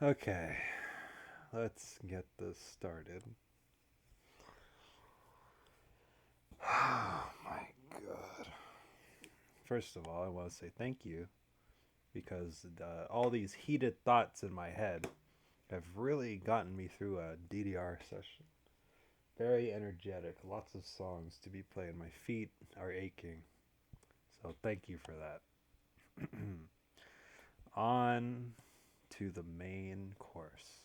Okay, let's get this started. Oh my god. First of all, I want to say thank you because all these heated thoughts in my head have really gotten me through a DDR session. Very energetic, lots of songs to be played. My feet are aching. So thank you for that. On to the main course.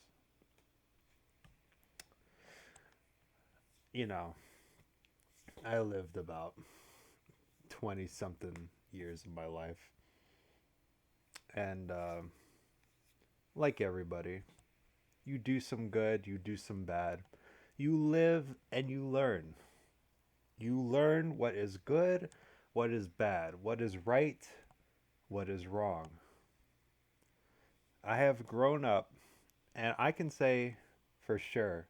You know, I lived about 20 something years of my life. And like everybody, you do some good, you do some bad. You live and you learn. You learn what is good, what is bad, what is right, what is wrong. I have grown up, and I can say for sure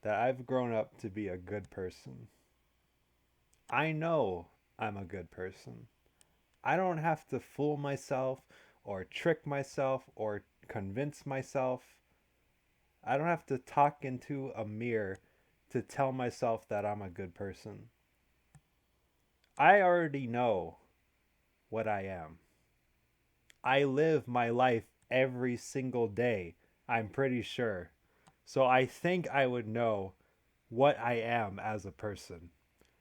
that I've grown up to be a good person. I know I'm a good person. I don't have to fool myself or trick myself or convince myself. I don't have to talk into a mirror to tell myself that I'm a good person. I already know what I am. I live my life every single day, I'm pretty sure. So I think I would know what I am as a person.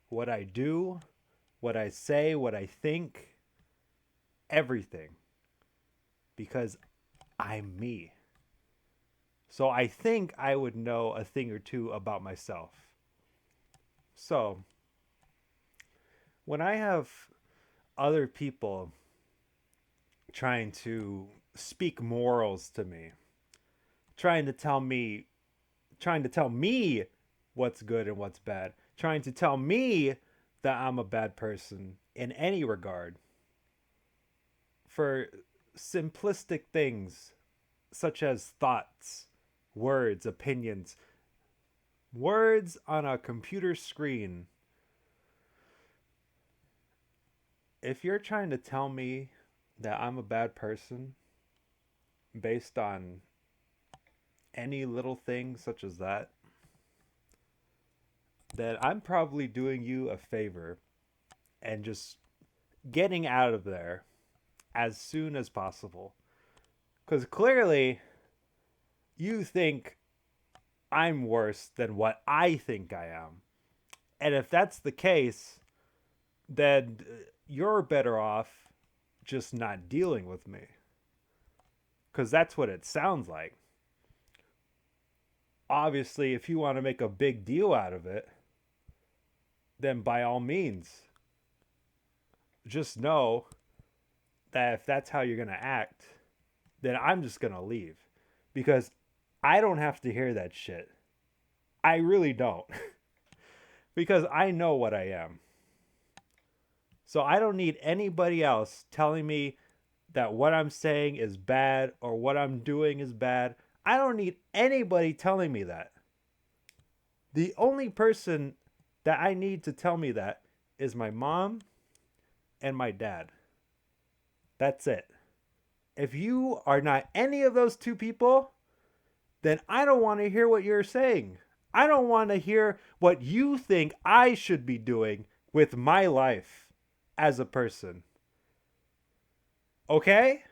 What I do, what I say, what I think, everything. Because I'm me. So I think I would know a thing or two about myself. So when I have other people trying to speak morals to me, trying to tell me trying to tell me what's good and what's bad, trying to tell me that I'm a bad person in any regard for simplistic things such as thoughts, words, opinions, words on a computer screen. If you're trying to tell me that I'm a bad person based on any little thing such as that, then I'm probably doing you a favor and just getting out of there as soon as possible. Because clearly, you think I'm worse than what I think I am. And if that's the case, then you're better off just not dealing with me. Because that's what it sounds like. Obviously, if you want to make a big deal out of it, then by all means, just know that if that's how you're going to act, then I'm just going to leave. Because I don't have to hear that shit. I really don't. Because I know what I am. So I don't need anybody else telling me that what I'm saying is bad or what I'm doing is bad. I don't need anybody telling me that. The only person that I need to tell me that is my mom and my dad. That's it. If you are not any of those two people, then I don't want to hear what you're saying. I don't want to hear what you think I should be doing with my life as a person. Okay?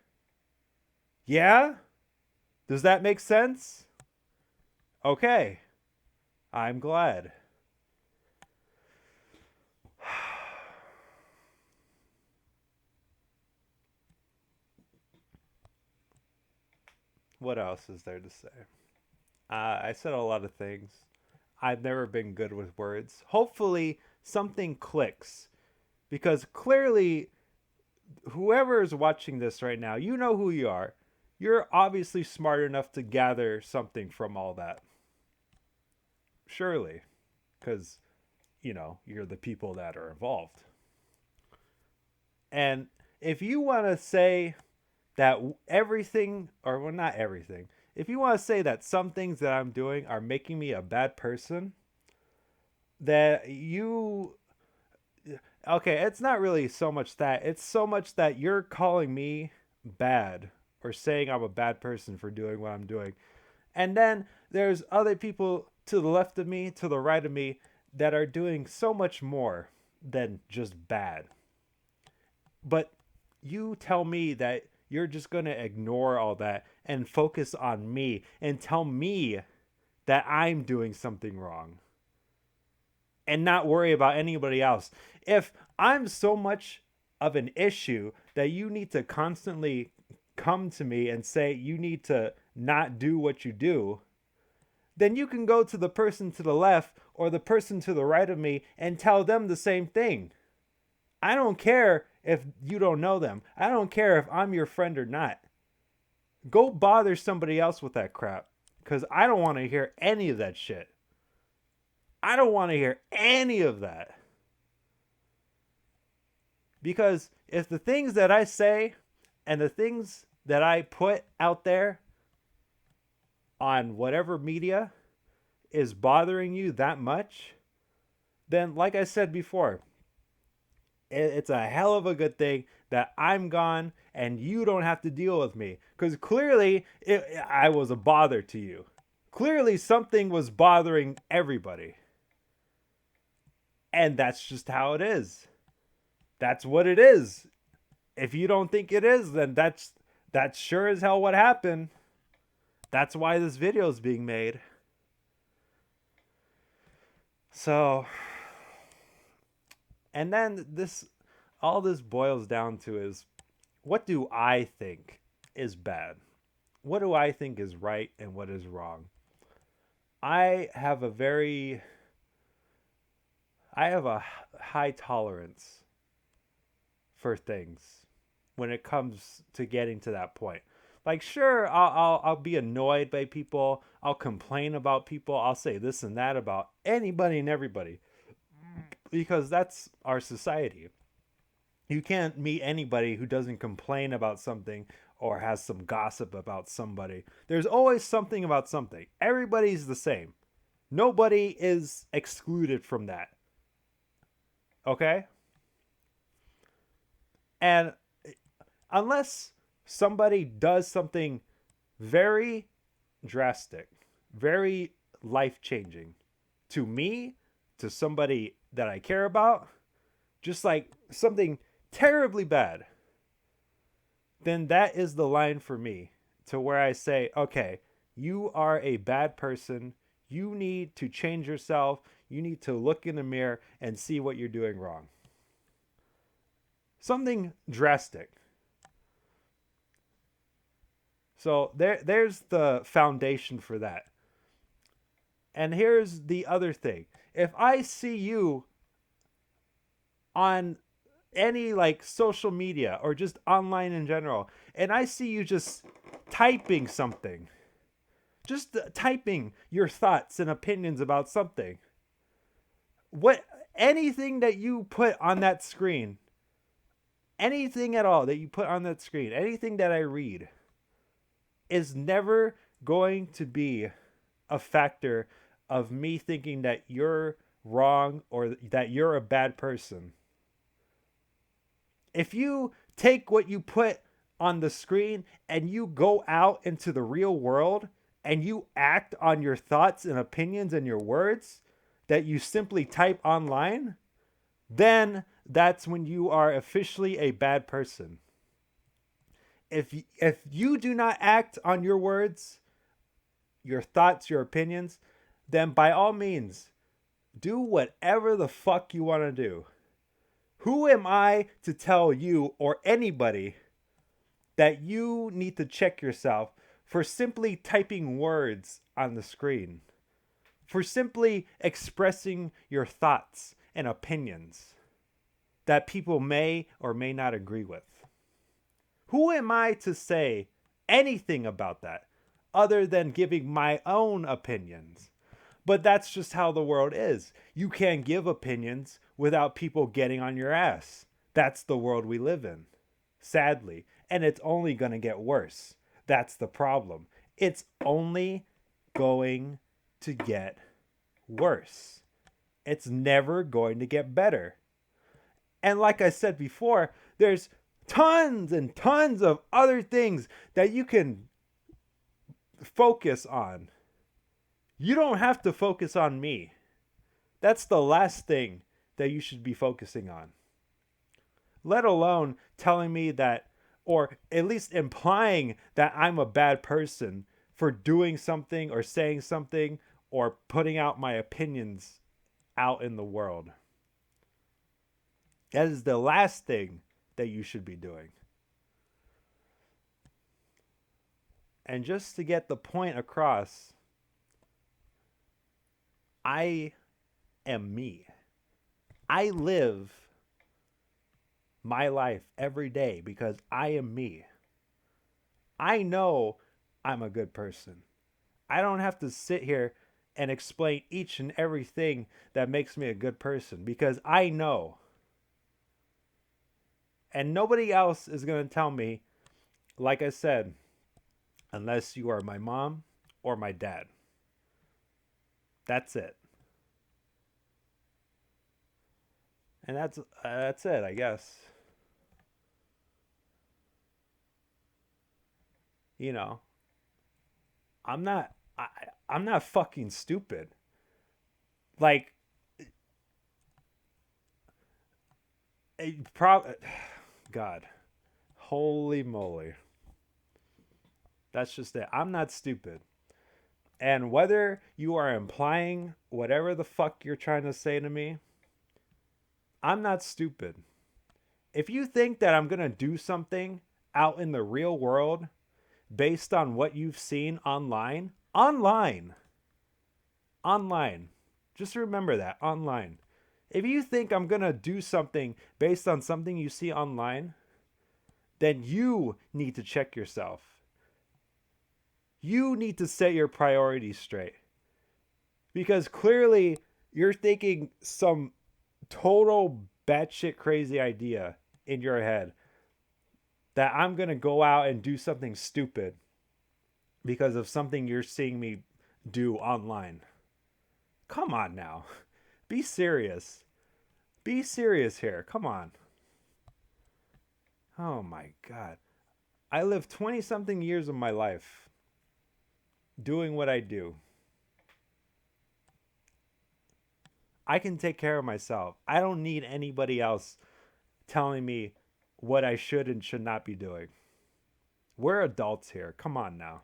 Yeah? Does that make sense? Okay. I'm glad. What else is there to say? I said a lot of things. I've never been good with words. Hopefully, something clicks. Because clearly, whoever is watching this right now, you know who you are. You're obviously smart enough to gather something from all that. Surely. Because, you're the people that are involved. And if you want to say that everything, or well, not everything, if you want to say that some things that I'm doing are making me a bad person, that you, okay, it's not really so much that, it's so much that you're calling me bad or saying I'm a bad person for doing what I'm doing. And then there's other people to the left of me, to the right of me, that are doing so much more than just bad. But you tell me that you're just going to ignore all that and focus on me and tell me that I'm doing something wrong and not worry about anybody else. If I'm so much of an issue that you need to constantly come to me and say you need to not do what you do, then you can go to the person to the left or the person to the right of me and tell them the same thing. I don't care if you don't know them. I don't care if I'm your friend or not. Go bother somebody else with that crap, because I don't want to hear any of that shit. I don't want to hear any of that. Because if the things that I say and the things that I put out there on whatever media is bothering you that much, then like I said before, it's a hell of a good thing that I'm gone and you don't have to deal with me. Because clearly I was a bother to you. Clearly something was bothering everybody. And that's just how it is. That's what it is. If you don't think it is, then that's sure as hell what happened. That's why this video is being made. So, and then all this boils down to is, what do I think is bad? What do I think is right and what is wrong? I have a high tolerance for things when it comes to getting to that point. Like, sure, I'll be annoyed by people. I'll complain about people. I'll say this and that about anybody and everybody, because that's our society. You can't meet anybody who doesn't complain about something or has some gossip about somebody. There's always something about something. Everybody's the same. Nobody is excluded from that. Okay? And unless somebody does something very drastic, very life-changing to me, to somebody that I care about, just like something terribly bad, then that is the line for me to where I say, okay, you are a bad person. You need to change yourself. You need to look in the mirror and see what you're doing wrong. Something drastic. So there's the foundation for that. And here's the other thing. If I see you on any like social media or just online in general, and I see you just typing something, just typing your thoughts and opinions about something, anything that you put on that screen, anything at all that you put on that screen, anything that I read, is never going to be a factor of me thinking that you're wrong or that you're a bad person. If you take what you put on the screen and you go out into the real world and you act on your thoughts and opinions and your words that you simply type online, then that's when you are officially a bad person. If you do not act on your words, your thoughts, your opinions, then by all means, do whatever the fuck you want to do. Who am I to tell you or anybody that you need to check yourself for simply typing words on the screen? For simply expressing your thoughts and opinions that people may or may not agree with? Who am I to say anything about that other than giving my own opinions? But that's just how the world is. You can't give opinions without people getting on your ass. That's the world we live in, sadly. And it's only going to get worse. That's the problem. It's only going to get worse. It's never going to get better. And like I said before, there's tons and tons of other things that you can focus on. You don't have to focus on me. That's the last thing that you should be focusing on. Let alone telling me that, or at least implying that I'm a bad person for doing something or saying something or putting out my opinions out in the world. That is the last thing that you should be doing. And just to get the point across, I am me. I live my life every day because I am me. I know I'm a good person. I don't have to sit here and explain each and everything that makes me a good person because I know. And nobody else is going to tell me, like I said, unless you are my mom or my dad. That's it. And that's it, I guess. You know, I'm not I, I'm not fucking stupid. Like God, holy moly. That's just it. I'm not stupid. And whether you are implying whatever the fuck you're trying to say to me, I'm not stupid. If you think that I'm going to do something out in the real world based on what you've seen online, just remember that online. If you think I'm going to do something based on something you see online, then you need to check yourself. You need to set your priorities straight. Because clearly you're thinking some total batshit crazy idea in your head that I'm going to go out and do something stupid because of something you're seeing me do online. Come on now. Be serious. Be serious here. Come on. Oh my God. I lived 20 something years of my life doing what I do. I can take care of myself. I don't need anybody else telling me what I should and should not be doing. We're adults here. Come on now.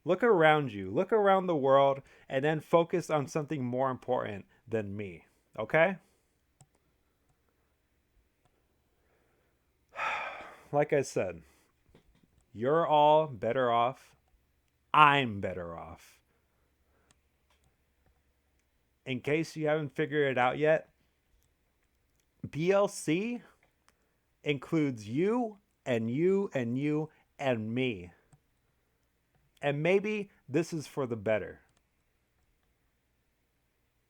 Look around you. Look around the world and then focus on something more important than me. Okay? Like I said, you're all better off. I'm better off. In case you haven't figured it out yet, BLC includes you and you and you and me. And maybe this is for the better.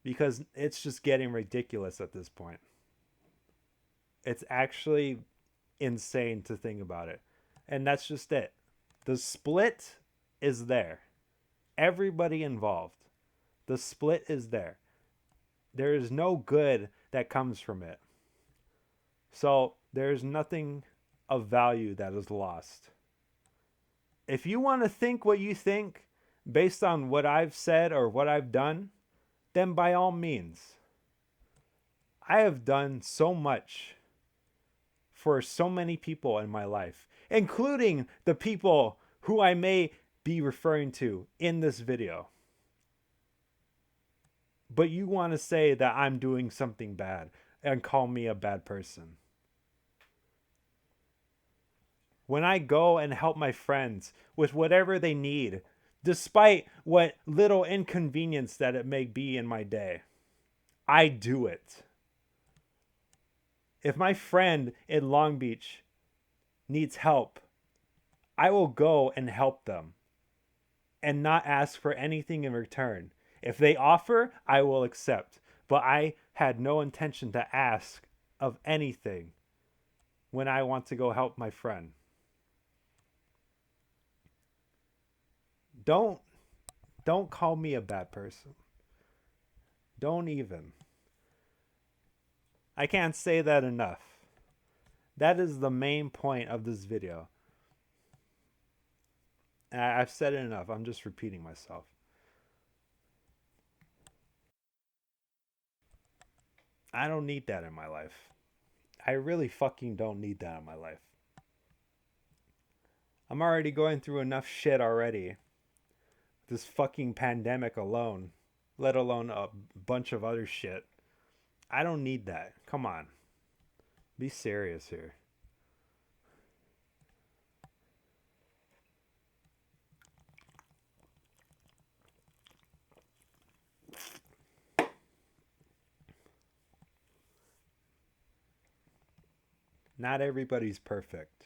Because it's just getting ridiculous at this point. It's actually insane to think about it. And that's just it. The split is there. Everybody involved. The split is there. There is no good that comes from it. So there's nothing of value that is lost. If you want to think what you think based on what I've said or what I've done, then by all means. I have done so much for so many people in my life, including the people who I may be referring to in this video. But you want to say that I'm doing something bad and call me a bad person. When I go and help my friends with whatever they need, despite what little inconvenience that it may be in my day, I do it. If my friend in Long Beach needs help, I will go and help them and not ask for anything in return. If they offer, I will accept. But I had no intention to ask of anything when I want to go help my friend. Don't call me a bad person. Don't even. I can't say that enough. That is the main point of this video. And I've said it enough. I'm just repeating myself. I don't need that in my life. I really fucking don't need that in my life. I'm already going through enough shit already. This fucking pandemic alone, let alone a bunch of other shit. I don't need that. Come on. Be serious here. Not everybody's perfect.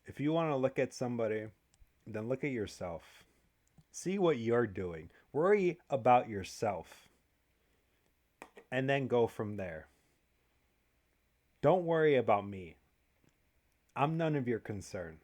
If you want to look at somebody, then look at yourself. See what you're doing. Worry about yourself. And then go from there. Don't worry about me. I'm none of your concern.